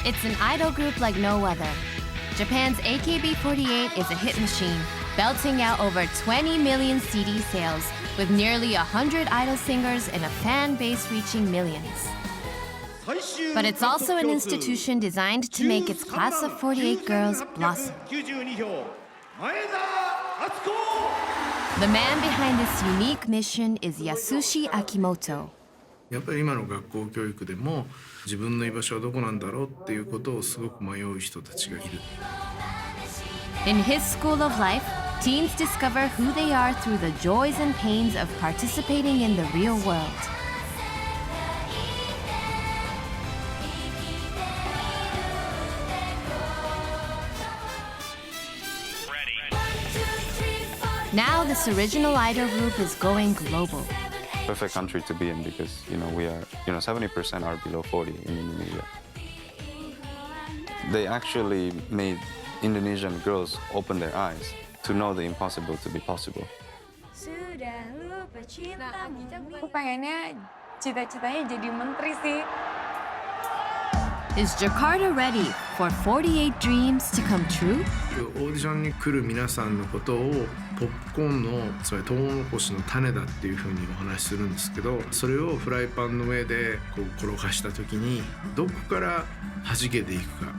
It's an idol group like no other. Japan's AKB48 is a hit machine, belting out over 20 million CD sales, with nearly 100 idol singers and a fan base reaching millions. But it's also an institution designed to make its class of 48 girls blossom. The man behind this unique mission is Yasushi Akimoto. やっぱり今の学校教育でも自分の居場所はどこなんだろうっていうことをすごく迷う人たちがいる。In his school of life, teens discover who they are through the joys and pains of participating in the real world. Now this original idol group is going global. Perfect country to be in because we are 70% are below 40 in Indonesia. They actually made Indonesian girls open their eyes to know the impossible to be possible. Aku pengennya cita-citanya jadi menteri sih. Is Jakarta ready for 48 dreams to come true? オーディションに来る皆さんのことをポップコーンのつまりトウモロコシの種だっていうふうにお話しするんですけど、それをフライパンの上でこう転がした時にどこから弾けていくか。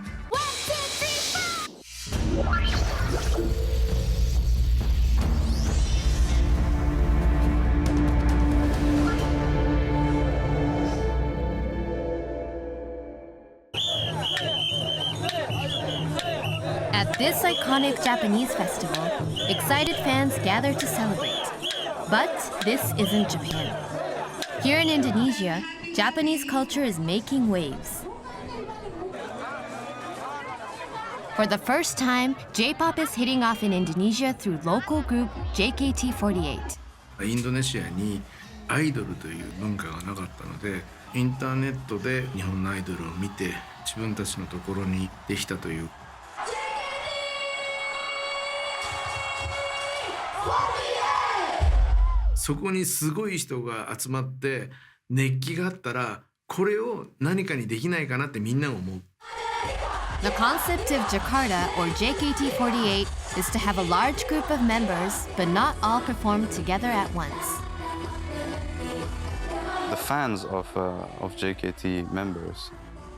At this iconic Japanese festival, excited fans gather to celebrate. But this isn't Japan. Here in Indonesia, Japanese culture is making waves. For the first time, J-pop is hitting off in Indonesia through local group JKT48. インドネシアにアイドルという文化がなかったので、インターネットで日本のアイドルを見て自分たちのところにできたという。そこにすごい人が集まって熱気があったらこれを何かにできないかなってみんなが思う。The concept of Jakarta, or JKT48, is to have a large group of members, but not all perform together at once. The fans of JKT members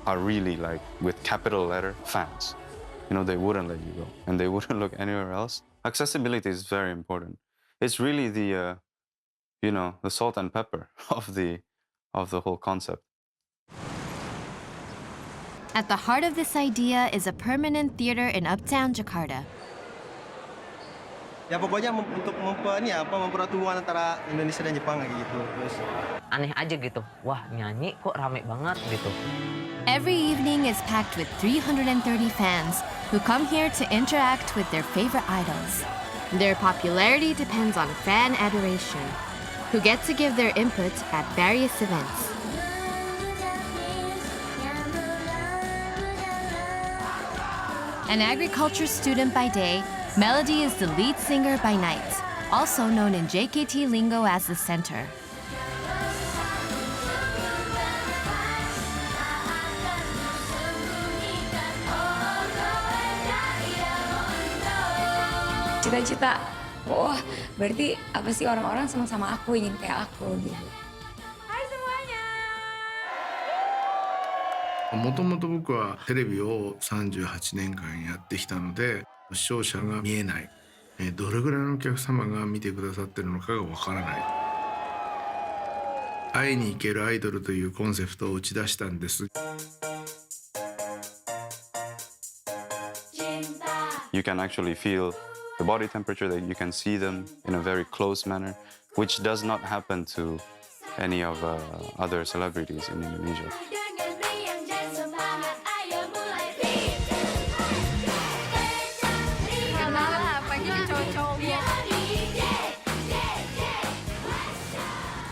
are really like with capital letter fans. They wouldn't let you go and they wouldn't look anywhere else. Accessibility is very important. It's really the salt and pepper of the whole concept. At the heart of this idea is a permanent theater in uptown Jakarta. Ya pokoknya untuk mempererat hubungan antara Indonesia dan Jepang kayak gitu. Terus aneh aja gitu. Wah, nyanyi kok rame banget gitu. Every evening is packed with 330 fans who come here to interact with their favorite idols. Their popularity depends on fan adoration, who get to give their input at various events. An agriculture student by day, Melody is the lead singer by night, also known in JKT lingo as the center. Cita-cita, wah berarti apa sih orang-orang senang sama aku, ingin kayak aku gitu. Hai semuanya. もともと僕はテレビを38年間やってきたので視聴者が見えない、どれぐらいのお客様が見てくださってるのかがわからない。会いに行けるアイドルというコンセプトを打ち出したんです。You can actually feel the body temperature, that you can see them in a very close manner, which does not happen to any of other celebrities in Indonesia.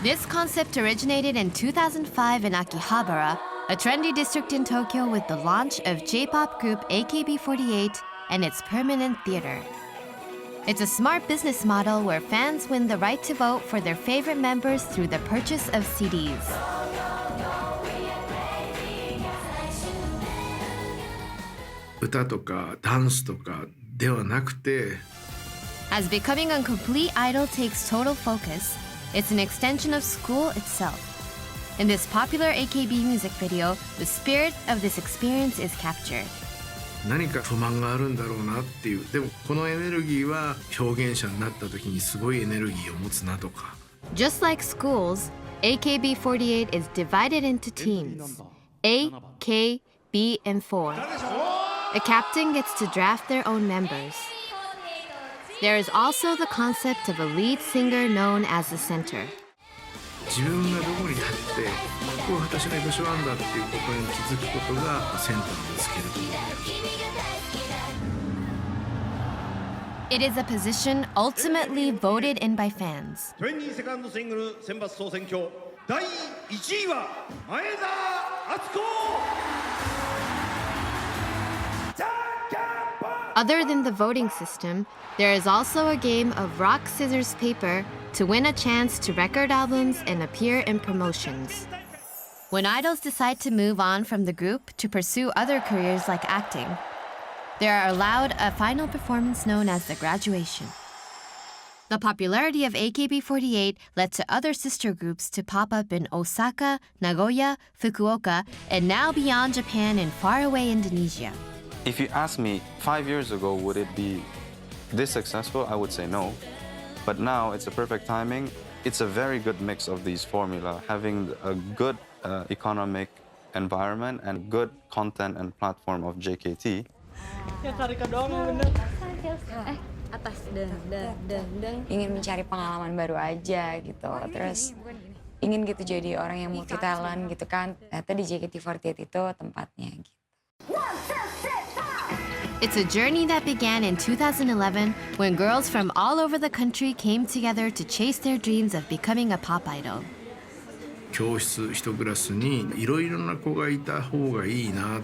This concept originated in 2005 in Akihabara, a trendy district in Tokyo, with the launch of J-pop group AKB48 and its permanent theater. It's a smart business model where fans win the right to vote for their favorite members through the purchase of CDs. 歌とかダンスとかではなくて、 As becoming a complete idol takes total focus, it's an extension of school itself. In this popular AKB music video, the spirit of this experience is captured. 何か不満があるんだろうなっていう。でもこのエネルギーは表現者になった時にすごいエネルギーを持つなとか。 Just like schools, AKB48 is divided into teams A, K, B, and 4. A captain gets to draft their own members. There is also the concept of a lead singer known as the center. 自分がどこに立ってここが私の居場所なんだっていうことに気づくことがセンターを見つけることである。 It is a position ultimately voted in by fans. 22セカンドシングル選抜総選挙第1位は前田敦子。 Other than the voting system, there is also a game of rock, scissors, paper to win a chance to record albums and appear in promotions. When idols decide to move on from the group to pursue other careers like acting, they are allowed a final performance known as the graduation. The popularity of AKB48 led to other sister groups to pop up in Osaka, Nagoya, Fukuoka, and now beyond Japan and faraway Indonesia. If you ask me 5 years ago, would it be this successful? I would say no. But now it's a perfect timing. It's a very good mix of these formula, having a good economic environment and good content and platform of JKT. Ingin mencari pengalaman baru aja gitu. Terus ingin gitu jadi orang yang multi talent gitu kan. Ternyata di JKT48 itu tempatnya gitu. It's a journey that began in 2011 when girls from all over the country came together to chase their dreams of becoming a pop idol. 教室一クラスにいろいろな子がいた方がいいな。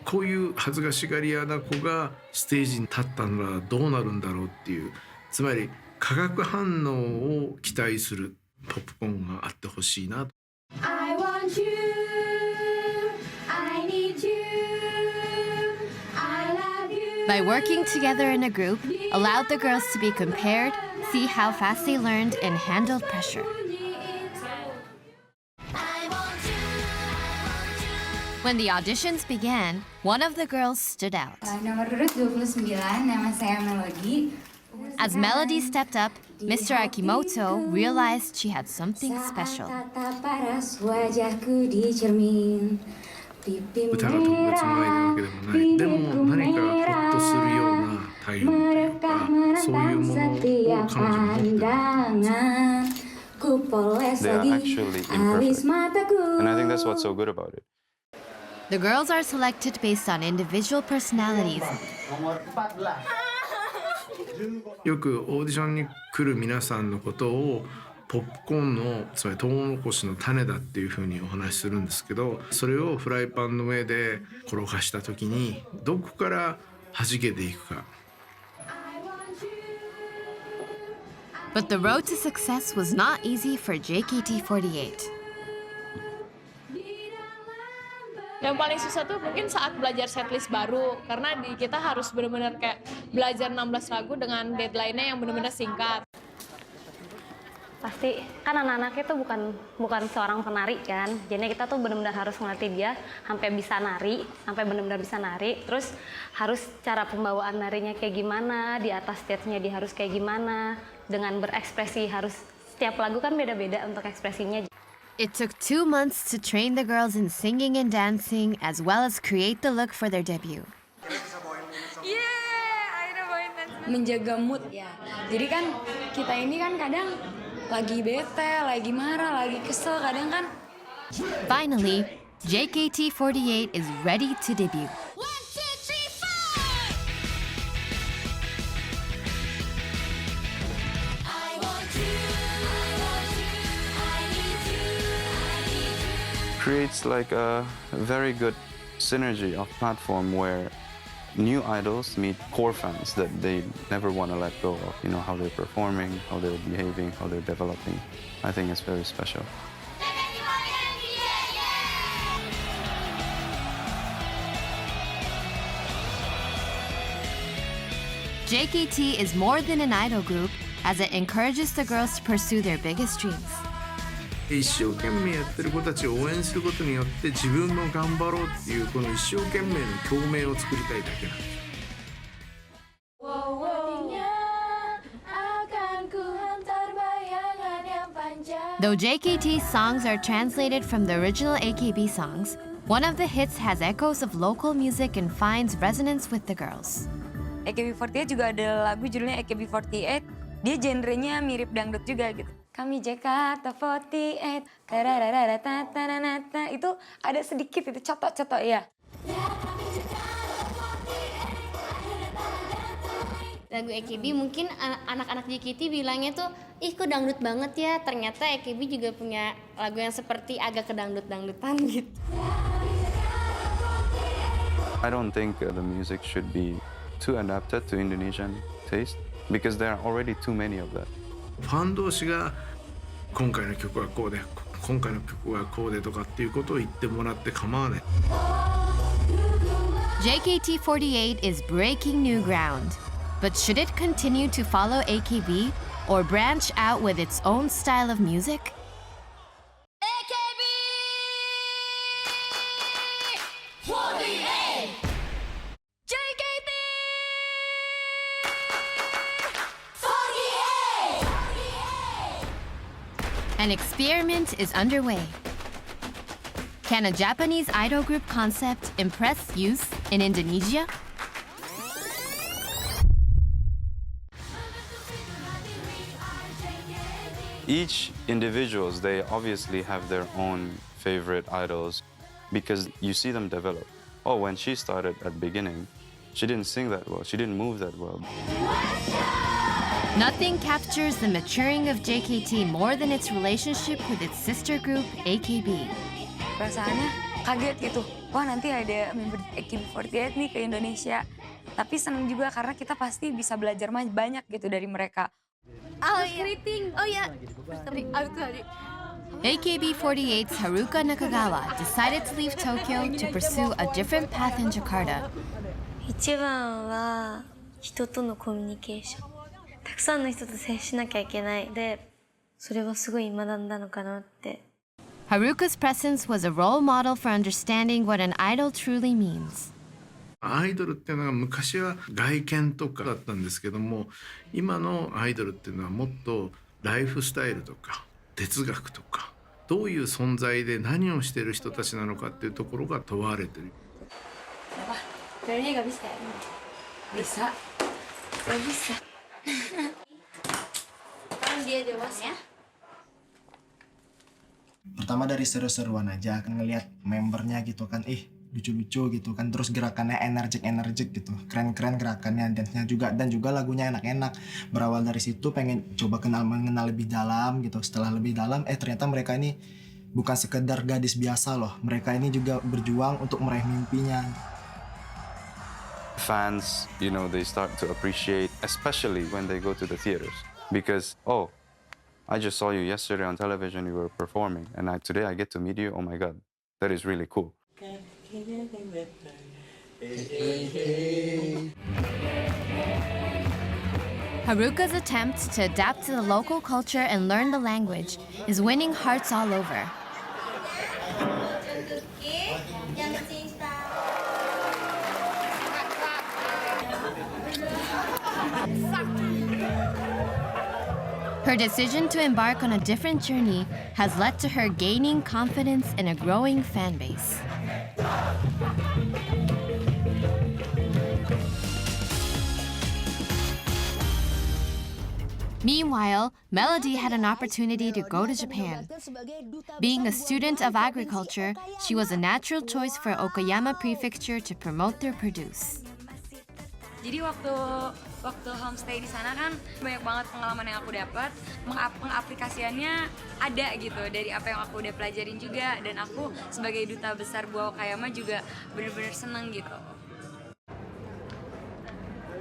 こういう恥ずかしがり屋な子がステージに立ったならどうなるんだろうっていう、つまり化学反応を期待するポップコーンがあってほしいな。 I want you, I need you, I love you. By working together in a group, allowed the girls to be compared, see how fast they learned and handled pressure. When the auditions began, one of the girls stood out. Nomor urut 29, nama saya Melody. As Melody stepped up, Mr. Akimoto realized she had something special. 歌が特別うまいわけでもない。でも何かホッとするような対応というか、そういうものを彼女は持ってる。 They are actually imperfect. And I think that's what's so good about it. The girls are selected based on individual personalities. よくオーディションに来る皆さんのことをポップコーンのつまりトウモロコシの種だっていうふうにお話しするんですけど、それをフライパンの上で転がした時にどこから弾けていくか。 But the road to success was not easy for JKT48. Yang paling susah tuh mungkin saat belajar setlist baru, karena kita harus benar-benar kayak belajar 16 lagu dengan deadline-nya yang benar-benar singkat. Pasti kan anak-anaknya tuh bukan seorang penari kan, jadi kita tuh benar-benar harus ngelatih dia sampai bisa nari, sampai benar-benar bisa nari. Terus harus cara pembawaan narinya kayak gimana, di atas stage-nya dia harus kayak gimana, dengan berekspresi harus setiap lagu kan beda-beda untuk ekspresinya. It took 2 months to train the girls in singing and dancing, as well as create the look for their debut. Menjaga mood ya. Jadi kan kita ini kan kadang lagi bete, lagi marah, lagi kesel, kadang kan. Finally, JKT48 is ready to debut. Creates like a very good synergy of platform where new idols meet core fans that they never want to let go of. You know, how they're performing, how they're behaving, how they're developing. I think it's very special. JKT is more than an idol group, as it encourages the girls to pursue their biggest dreams. 一生懸命やってる子たちを応援することによって自分も頑張ろうっていうこの一生懸命の共鳴を作りたいだけなんです。Though JKT's songs are translated from the original AKB songs, one of the hits has echoes of local music and finds resonance with the girls. AKB48 juga ada lagu judulnya AKB48. Dia genrenya mirip dangdut juga gitu. Kami Jakarta 48, itu ada sedikit itu cotok-cotok ya. Lagu AKB mungkin anak-anak JKT bilangnya tuh, ih kok dangdut banget ya. Ternyata AKB juga punya lagu yang seperti agak kedangdut-dangdutan gitu. I don't think the music should be too adapted to Indonesian taste because there are already too many of that. ファン同士が今回の曲はこうで今回の曲はこうでとかっていうことを言ってもらって構わない。JKT48 is breaking new ground, but should it continue to follow AKB or branch out with its own style of music? An experiment is underway. Can a Japanese idol group concept impress youth in Indonesia? Each individuals, they obviously have their own favorite idols because you see them develop. Oh, when she started at the beginning, she didn't sing that well, she didn't move that well. Nothing captures the maturing of JKT more than its relationship with its sister group, AKB. Perasaannya kaget gitu. Wah, nanti ada member AKB48 nih ke Indonesia. Tapi senang juga karena kita pasti bisa belajar banyak gitu dari mereka. AKB48's Haruka Nakagawa decided to leave Tokyo to pursue a different path in Jakarta. 一番は人とのコミュニケーション。たくさんの人と接しなきゃいけないで、それはすごい学んだのかなって。Haruka's presence was a role model for understanding what an idol truly means. アイドルっていうのは昔は外見とかだったんですけども、今のアイドルっていうのはもっとライフスタイルとか哲学とかどういう存在で何をしている人たちなのかっていうところが問われてる。Berarti nggak bisa ya? Bisa. Gak bisa. Kan dia dewasa. Pertama dari seru-seruan aja, ngelihat membernya gitu kan, lucu-lucu gitu kan, terus gerakannya energik gitu, keren-keren gerakannya, dance-nya juga, dan juga lagunya enak-enak. Berawal dari situ pengen coba mengenal lebih dalam gitu. Setelah lebih dalam, ternyata mereka ini bukan sekedar gadis biasa loh, mereka ini juga berjuang untuk meraih mimpinya. Fans, you know, they start to appreciate, especially when they go to the theaters, because, oh, I just saw you yesterday on television, you were performing, and today I get to meet you, oh my God, that is really cool. Haruka's attempt to adapt to the local culture and learn the language is winning hearts all over. Her decision to embark on a different journey has led to her gaining confidence in a growing fan base. Meanwhile, Melody had an opportunity to go to Japan. Being a student of agriculture, she was a natural choice for Okayama Prefecture to promote their produce. Jadi waktu homestay di sana kan banyak banget pengalaman yang aku dapat, pengaplikasiannya ada gitu dari apa yang aku udah pelajarin juga, dan aku sebagai duta besar buah Okayama juga benar-benar seneng gitu.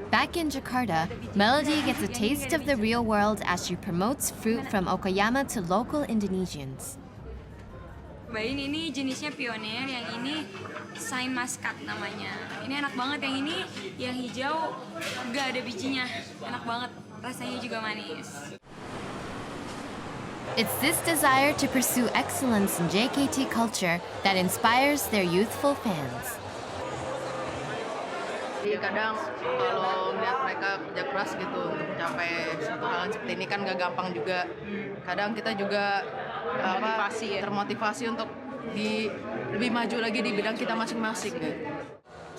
Back in Jakarta, Melody gets a taste of the real world as she promotes fruit from Okayama to local Indonesians. cobain, ini jenisnya Pioneer, yang ini Shine Muscat namanya. Ini enak banget, yang ini yang hijau gak ada bijinya, enak banget, rasanya juga manis. It's this desire to pursue excellence in JKT culture that inspires their youthful fans. Jadi kadang kalau melihat mereka kerja keras gitu untuk mencapai suatu hal seperti ini kan gak gampang juga. Kadang kita juga termotivasi untuk lebih maju lagi di bidang kita masing-masing.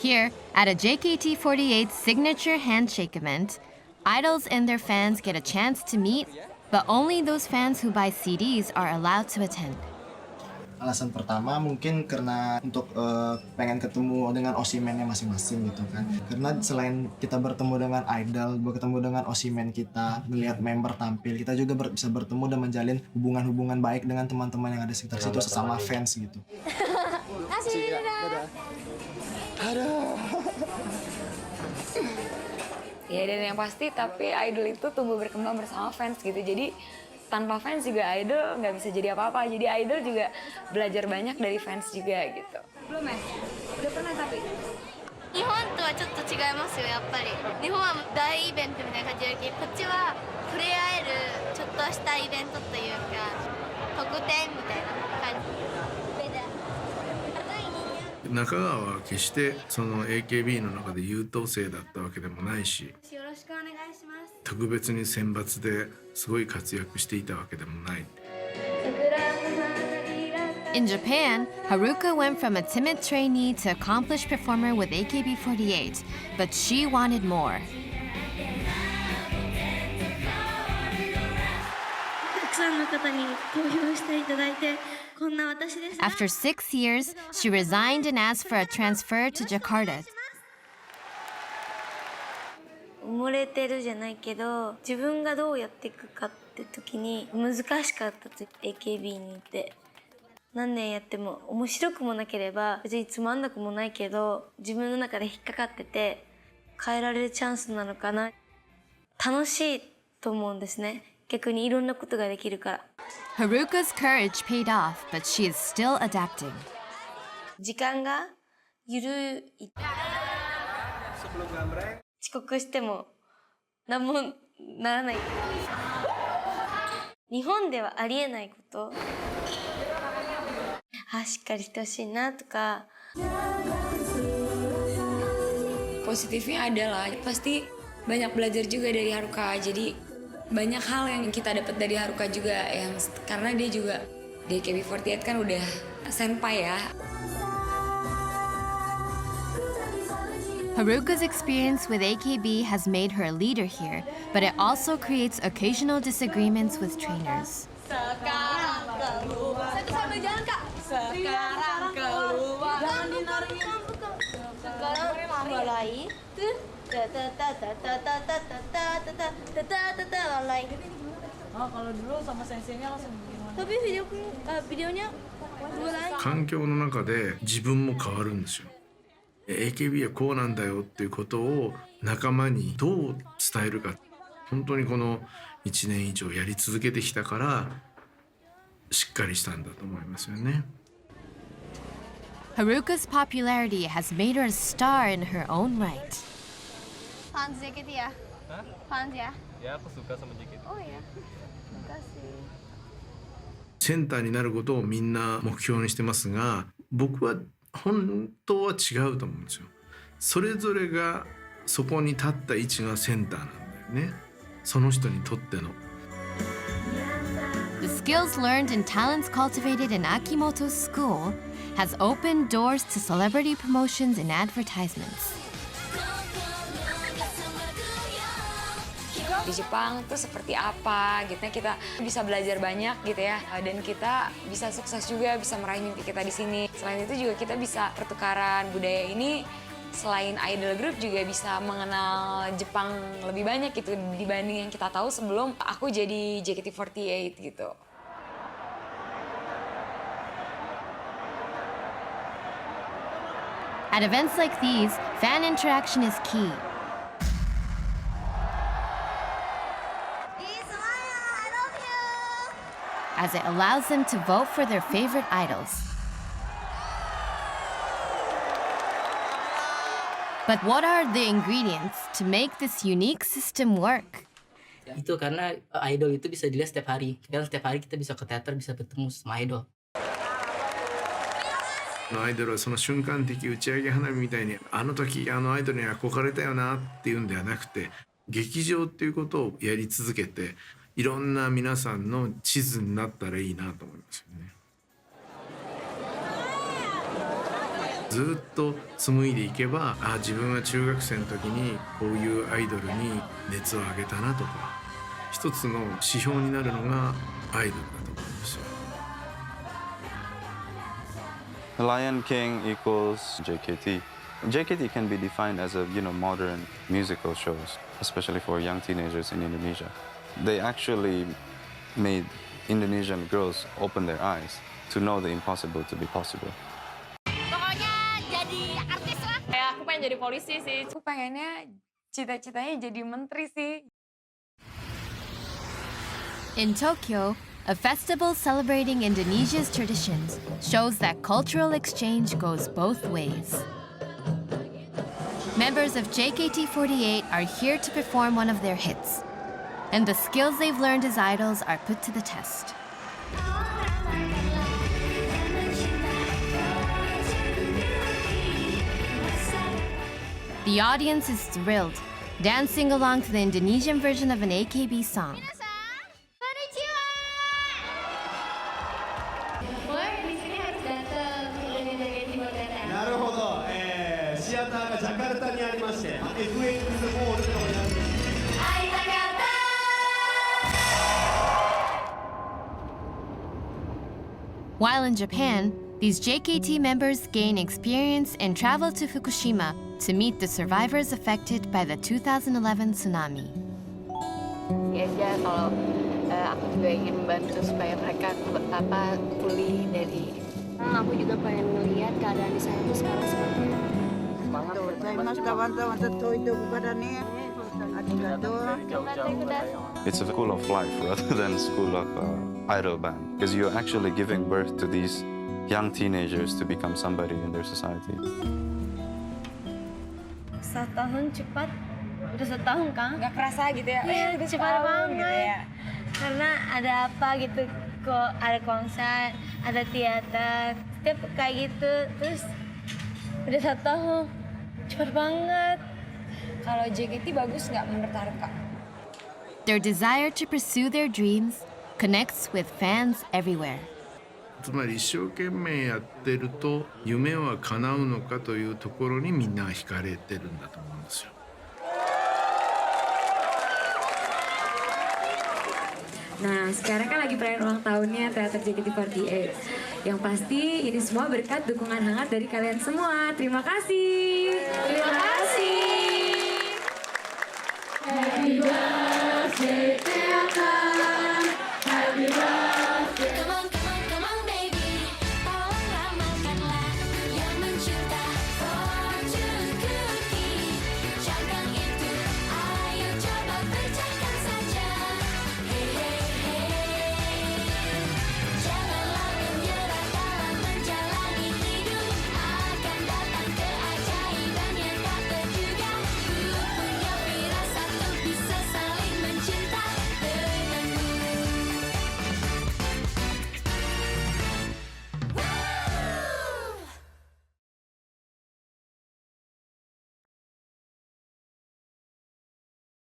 Here, at a JKT48 signature handshake event, idols and their fans get a chance to meet, but only those fans who buy CDs are allowed to attend. Alasan pertama mungkin karena untuk pengen ketemu dengan Osimhennya masing-masing gitu kan. Karena selain kita bertemu dengan idol, bertemu dengan Osimhen kita, melihat member tampil, kita juga bisa bertemu dan menjalin hubungan-hubungan baik dengan teman-teman yang ada sekitar situ sesama fans gitu. Ya, dan yang pasti tapi idol itu tumbuh berkembang bersama fans gitu. Jadi tanpa fans juga idol nggak bisa jadi apa-apa. Jadi idol juga belajar banyak dari fans juga gitu. Belum ya? Udah pernah tapi? 日本とはちょっと違いますよやっぱり。日本は大イベントみたいな感じだけど、こっちは触れ合えるちょっとしたイベントというか特典みたいな感じ。中川は決してその AKB の中で優等生だったわけでもないし、よろしくお願いします。特別に選抜ですごい活躍していたわけでもない。In Japan, Haruka went from a timid trainee to accomplished performer with AKB48, but she wanted more. After 6 years, she resigned and asked for a transfer to Jakarta. 埋もれてるじゃないけど、自分がどうやっていくかって時に難しかったと。 AKB にいて何年やっても面白くもなければ別につまんなくもないけど、自分の中で引っかかってて変えられるチャンスなのかな。楽しいと思うんですね。逆にいろんなことができるから。 Haruka's courage paid off, but she is still adapting. 時間が緩い。遅刻しても何もならない。日本ではありえないこと。しっかりしてほしいなとか。 Positifnya adalah pasti banyak belajar juga dari Haruka. Jadi banyak hal yang kita dapat dari Haruka juga, yang karena dia juga di AKB48 kan udah senpai ya. Haruka's experience with AKB has made her a leader here, but it also creates occasional disagreements with trainers. Kalau dulu sama senseinya langsung gimana? Tapi videonya dua lagi. 環境の中で自分も変わるんですよ。AKB はこうなんだよっていうことを仲間にどう伝えるか、本当にこの1年以上やり続けてきたからしっかりしたんだと思いますよね。 Haruka's popularity has made her a star in her own right. Fans JKT ya? Fans ya? Ya, aku suka sama JKT. Oh ya, makasih. センターになることをみんな目標にしてますが、僕は本当は違うと思うんですよ。それぞれがそこに立った位置がセンターなんだよね。その人にとっての。The skills learned and talents cultivated in Akimoto's school has opened doors to celebrity promotions and advertisements. Di Jepang tuh seperti apa gitu ya, kita bisa belajar banyak gitu ya, dan kita bisa sukses juga, bisa meraih mimpi kita di sini. Selain itu juga kita bisa pertukaran budaya ini, selain idol group juga bisa mengenal Jepang lebih banyak gitu dibanding yang kita tahu sebelum aku jadi JKT48 gitu. At events like these, fan interaction is key. as it allows them to vote for their favorite idols. But what are the ingredients to make this unique system work? Itu karena idol itu bisa dilihat setiap hari. Karena setiap hari kita bisa ke teater, bisa bertemu sama idol. アイドルはその瞬間的打ち上げ花火みたいにあの時あのアイドルに憧れたよなっていうんではなくて、劇場っていうことをやり続けていろんな皆さんの地図になったらいいなと思いますよね。ずっと紡いでいけば、自分は中学生の時にこういうアイドルに熱を上げたなとか、一つの指標になるのがアイドルだと思うんですよ。The Lion King equals JKT. JKT can be defined as a modern musical shows, especially for young teenagers in Indonesia. They actually made Indonesian girls open their eyes to know the impossible to be possible. Kayak aku pengen jadi polisi sih. Aku pengennya cita-citanya jadi menteri sih. In Tokyo, a festival celebrating Indonesia's traditions shows that cultural exchange goes both ways. Members of JKT48 are here to perform one of their hits, and the skills they've learned as idols are put to the test. The audience is thrilled, dancing along to the Indonesian version of an AKB song. While in Japan, these JKT members gain experience and travel to Fukushima to meet the survivors affected by the 2011 tsunami. Ya aja kalau aku juga ingin membantu supaya mereka pulih dari. Aku juga pengen melihat keadaan di sana itu sekarang seperti It's a school of life rather than a school of idol band, because you're actually giving birth to these young teenagers to become somebody in their society. Setahun cepat, udah setahun kan? Gak kerasa gitu ya? Iya, udah cepat banget. gitu ya. Karena ada apa gitu, kok ada konser, ada teater, setiap kayak gitu, terus udah 1 tahun, cepat banget. Kalau JKT bagus nggak menurut Haruka? Their desire to pursue their dreams connects with fans everywhere. つまり一生懸命やってると夢は叶うのかというところにみんな惹かれてるんだと思うんですよ。Nah, sekarang kan lagi perayaan ulang tahunnya Teater JKT48. Yang pasti ini semua berkat dukungan hangat dari kalian semua. Terima kasih. Terima kasih. Happy birthday, Teater. Happy birthday.